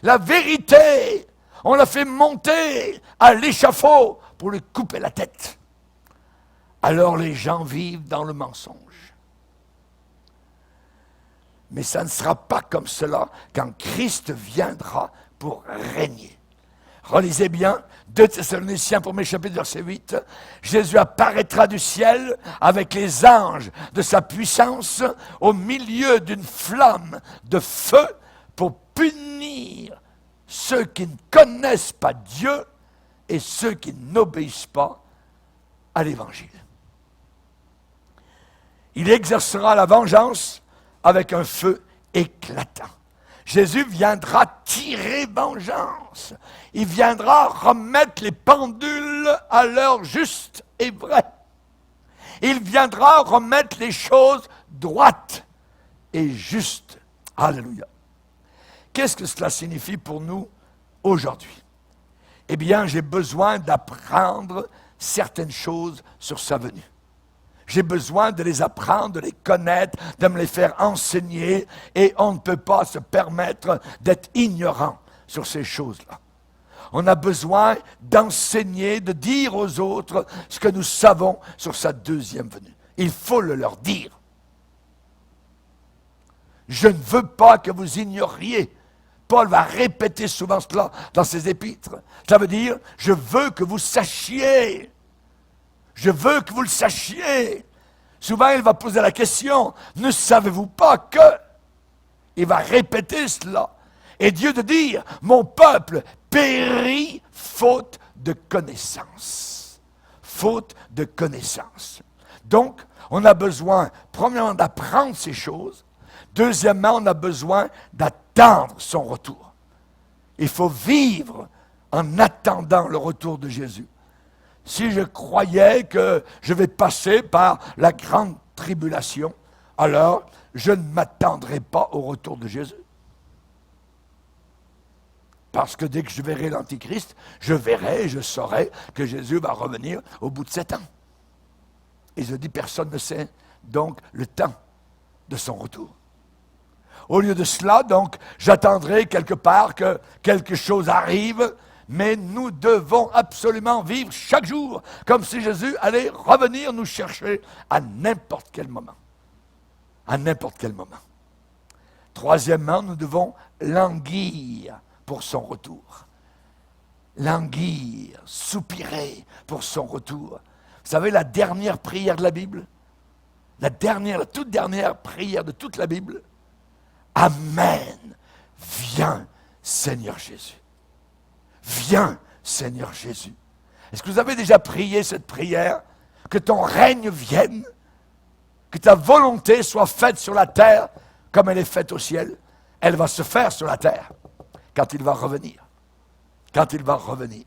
La vérité, on l'a fait monter à l'échafaud pour lui couper la tête. Alors les gens vivent dans le mensonge. Mais ça ne sera pas comme cela quand Christ viendra pour régner. Relisez bien, 2 Thessaloniciens, 1er chapitre, verset 8. Jésus apparaîtra du ciel avec les anges de sa puissance au milieu d'une flamme de feu pour punir ceux qui ne connaissent pas Dieu et ceux qui n'obéissent pas à l'Évangile. Il exercera la vengeance avec un feu éclatant. Jésus viendra tirer vengeance. Il viendra remettre les pendules à l'heure juste et vraie. Il viendra remettre les choses droites et justes. Alléluia. Qu'est-ce que cela signifie pour nous aujourd'hui? Eh bien, j'ai besoin d'apprendre certaines choses sur sa venue. J'ai besoin de les apprendre, de les connaître, de me les faire enseigner, et on ne peut pas se permettre d'être ignorant sur ces choses-là. On a besoin d'enseigner, de dire aux autres ce que nous savons sur sa deuxième venue. Il faut le leur dire. Je ne veux pas que vous ignoriez. Paul va répéter souvent cela dans ses épîtres. Ça veut dire, je veux que vous sachiez. Je veux que vous le sachiez. Souvent, il va poser la question, ne savez-vous pas que? Il va répéter cela. Et Dieu de dire, mon peuple périt faute de connaissance. Faute de connaissance. Donc, on a besoin, premièrement, d'apprendre ces choses. Deuxièmement, on a besoin d'attendre son retour. Il faut vivre en attendant le retour de Jésus. Si je croyais que je vais passer par la grande tribulation, alors je ne m'attendrai pas au retour de Jésus. Parce que dès que je verrai l'Antichrist, je verrai et je saurai que Jésus va revenir au bout de 7 ans. Et je dis, personne ne sait donc le temps de son retour. Au lieu de cela, donc, j'attendrai quelque part que quelque chose arrive, Mais nous devons absolument vivre chaque jour comme si Jésus allait revenir nous chercher à n'importe quel moment. À n'importe quel moment. Troisièmement, nous devons languir pour son retour. Languir, soupirer pour son retour. Vous savez, la dernière prière de la Bible, la toute dernière prière de toute la Bible, Amen, viens Seigneur Jésus. Viens Seigneur Jésus. Est-ce que vous avez déjà prié cette prière? Que ton règne vienne, que ta volonté soit faite sur la terre comme elle est faite au ciel. Elle va se faire sur la terre quand il va revenir. Quand il va revenir.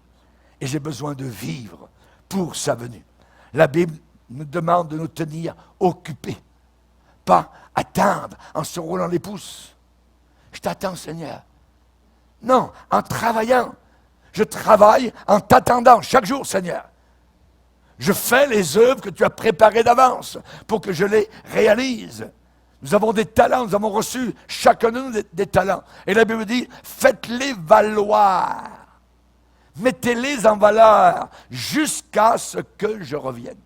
Et j'ai besoin de vivre pour sa venue. La Bible nous demande de nous tenir occupés. Pas attendre en se roulant les pouces. Je t'attends, Seigneur. Non, en travaillant. Je travaille en t'attendant chaque jour, Seigneur. Je fais les œuvres que tu as préparées d'avance pour que je les réalise. Nous avons des talents, nous avons reçu chacun de nous des talents. Et la Bible dit, faites-les valoir. Mettez-les en valeur jusqu'à ce que je revienne.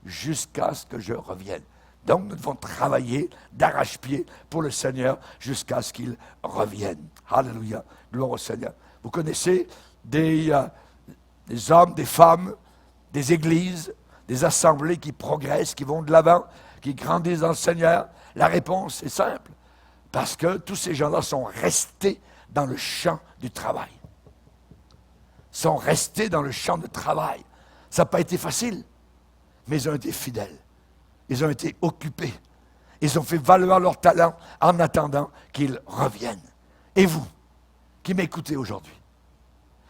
Jusqu'à ce que je revienne. Donc nous devons travailler d'arrache-pied pour le Seigneur jusqu'à ce qu'il revienne. Alléluia. Gloire au Seigneur. Vous connaissez des hommes, des femmes, des églises, des assemblées qui progressent, qui vont de l'avant, qui grandissent dans le Seigneur? La réponse est simple. Parce que tous ces gens-là sont restés dans le champ du travail. Sont restés dans le champ de travail. Ça n'a pas été facile, mais ils ont été fidèles. Ils ont été occupés. Ils ont fait valoir leur talent en attendant qu'ils reviennent. Et vous, qui m'écoutez aujourd'hui,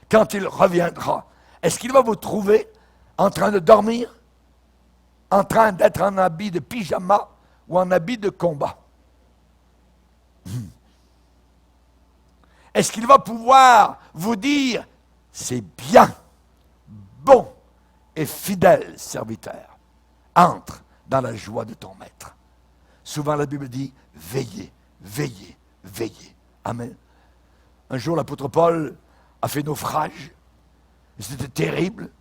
quand il reviendra, est-ce qu'il va vous trouver en train de dormir, en train d'être en habit de pyjama ou en habit de combat? Est-ce qu'il va pouvoir vous dire, c'est bien, bon et fidèle serviteur, entre dans la joie de ton maître? Souvent la Bible dit, veillez, veillez, veillez. Amen. Un jour l'apôtre Paul a fait naufrage. C'était terrible.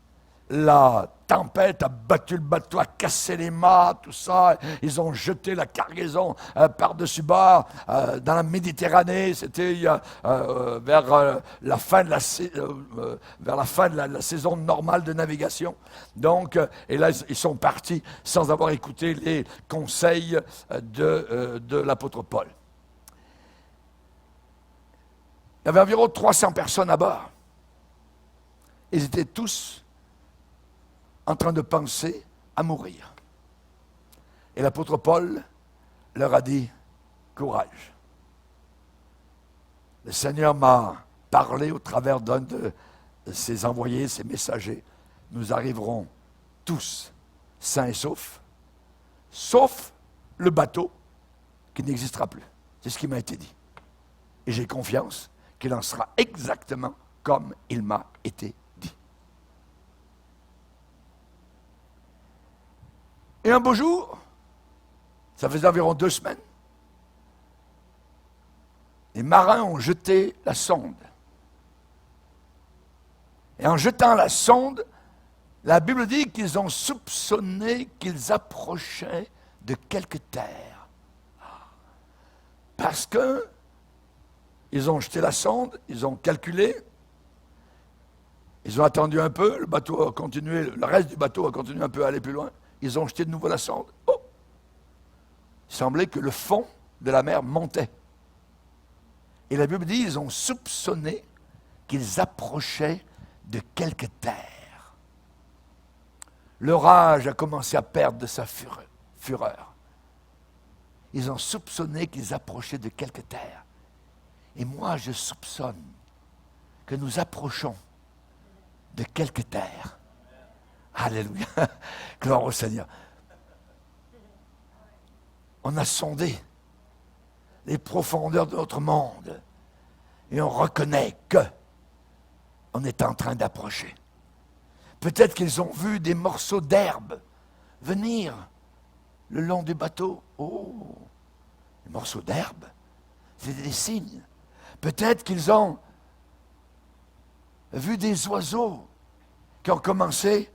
La tempête a battu le bateau, a cassé les mâts, tout ça. Ils ont jeté la cargaison par-dessus bord dans la Méditerranée. C'était vers la fin de la saison normale de navigation. Donc, et là, ils sont partis sans avoir écouté les conseils de l'apôtre Paul. Il y avait environ 300 personnes à bord. Ils étaient tous en train de penser à mourir. Et l'apôtre Paul leur a dit, courage. Le Seigneur m'a parlé au travers d'un de ses envoyés, ses messagers. Nous arriverons tous sains et saufs, sauf le bateau qui n'existera plus. C'est ce qui m'a été dit. Et j'ai confiance qu'il en sera exactement comme il m'a été dit. Et un beau jour, ça faisait environ 2 semaines, les marins ont jeté la sonde. Et en jetant la sonde, la Bible dit qu'ils ont soupçonné qu'ils approchaient de quelque terre. Parce que ils ont jeté la sonde, ils ont calculé, ils ont attendu un peu, le bateau a continué, le reste du bateau a continué un peu à aller plus loin. Ils ont jeté de nouveau la sonde. Oh! Il semblait que le fond de la mer montait. Et la Bible dit, ils ont soupçonné qu'ils approchaient de quelque terre. L'orage a commencé à perdre de sa fureur. Ils ont soupçonné qu'ils approchaient de quelque terre. Et moi, je soupçonne que nous approchons de quelque terre. Alléluia. Gloire au Seigneur. On a sondé les profondeurs de notre monde et on reconnaît que on est en train d'approcher. Peut-être qu'ils ont vu des morceaux d'herbe venir le long du bateau. Oh, des morceaux d'herbe, c'est des signes. Peut-être qu'ils ont vu des oiseaux qui ont commencé,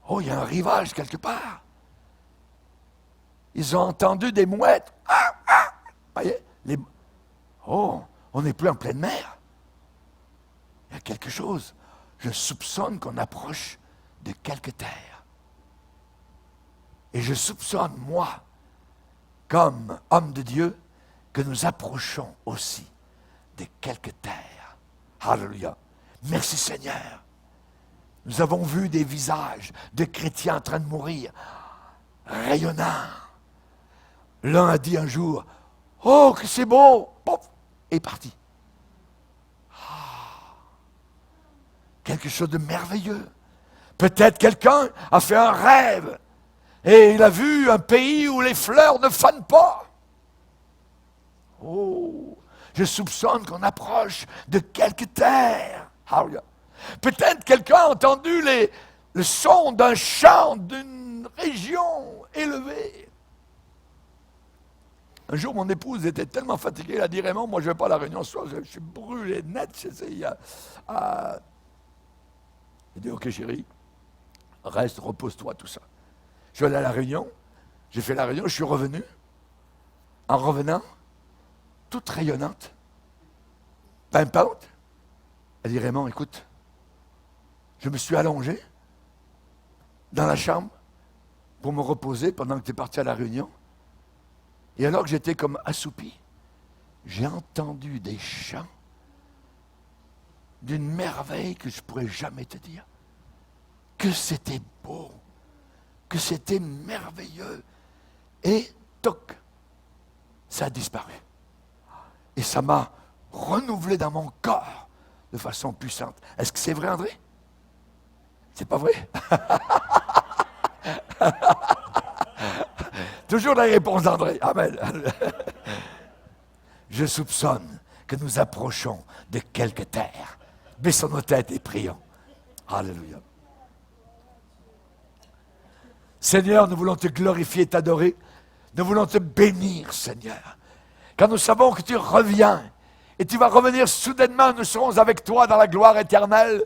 oh, il y a un rivage quelque part. Ils ont entendu des mouettes. Ah, ah. Voyez, oh, on n'est plus en pleine mer. Il y a quelque chose. Je soupçonne qu'on approche de quelque terre. Et je soupçonne, moi, comme homme de Dieu, que nous approchons aussi de quelque terre. Alléluia. Merci Seigneur. Nous avons vu des visages de chrétiens en train de mourir, rayonnants. L'un a dit un jour, « Oh, que c'est beau! » Pouf, et est parti. Quelque chose de merveilleux. Peut-être quelqu'un a fait un rêve et il a vu un pays où les fleurs ne fanent pas. Oh, je soupçonne qu'on approche de quelque terre. Peut-être quelqu'un a entendu le son d'un chant d'une région élevée. Un jour, mon épouse était tellement fatiguée, elle a dit, Raymond, moi je ne vais pas à la réunion ce soir, je suis brûlé net. Elle dit, ok chérie, reste, repose-toi, tout ça. Je suis allé à la réunion, j'ai fait la réunion, je suis revenu. En revenant, toute rayonnante, pimpante, elle dit, Raymond, écoute, je me suis allongé dans la chambre pour me reposer pendant que tu es parti à la réunion. Et alors que j'étais comme assoupi, j'ai entendu des chants d'une merveille que je ne pourrais jamais te dire. Que c'était beau, que c'était merveilleux. Et toc, ça a disparu. Et ça m'a renouvelé dans mon corps de façon puissante. Est-ce que c'est vrai, André? C'est pas vrai? Toujours la réponse d'André. Amen. Je soupçonne que nous approchons de quelque terre. Baissons nos têtes et prions. Alléluia. Seigneur, nous voulons te glorifier et t'adorer. Nous voulons te bénir, Seigneur. Car nous savons que tu reviens. Et tu vas revenir soudainement. Nous serons avec toi dans la gloire éternelle.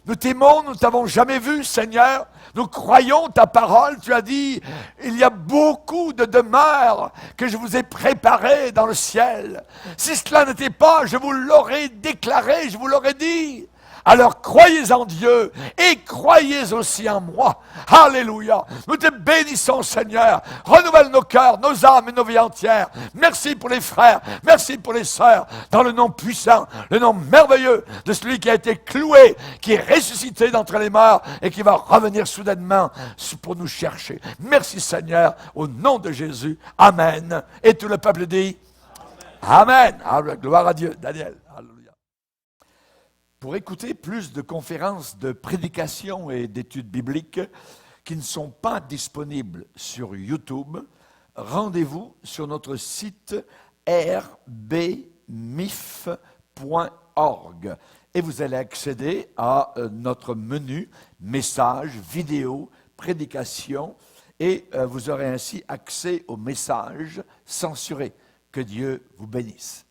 Nous t'aimons, nous ne t'avons jamais vu, Seigneur. Nous croyons ta parole. Tu as dit, il y a beaucoup de demeures que je vous ai préparées dans le ciel. Si cela n'était pas, je vous l'aurais déclaré, je vous l'aurais dit. Alors croyez en Dieu et croyez aussi en moi. Alléluia. Nous te bénissons, Seigneur. Renouvelle nos cœurs, nos âmes et nos vies entières. Merci pour les frères, merci pour les sœurs. Dans le nom puissant, le nom merveilleux de celui qui a été cloué, qui est ressuscité d'entre les morts et qui va revenir soudainement pour nous chercher. Merci, Seigneur, au nom de Jésus. Amen. Et tout le peuple dit Amen. Amen. Gloire à Dieu. Daniel. Alléluia. Pour écouter plus de conférences de prédication et d'études bibliques qui ne sont pas disponibles sur YouTube, rendez-vous sur notre site rbmif.org et vous allez accéder à notre menu messages, vidéos, prédications et vous aurez ainsi accès aux messages censurés. Que Dieu vous bénisse.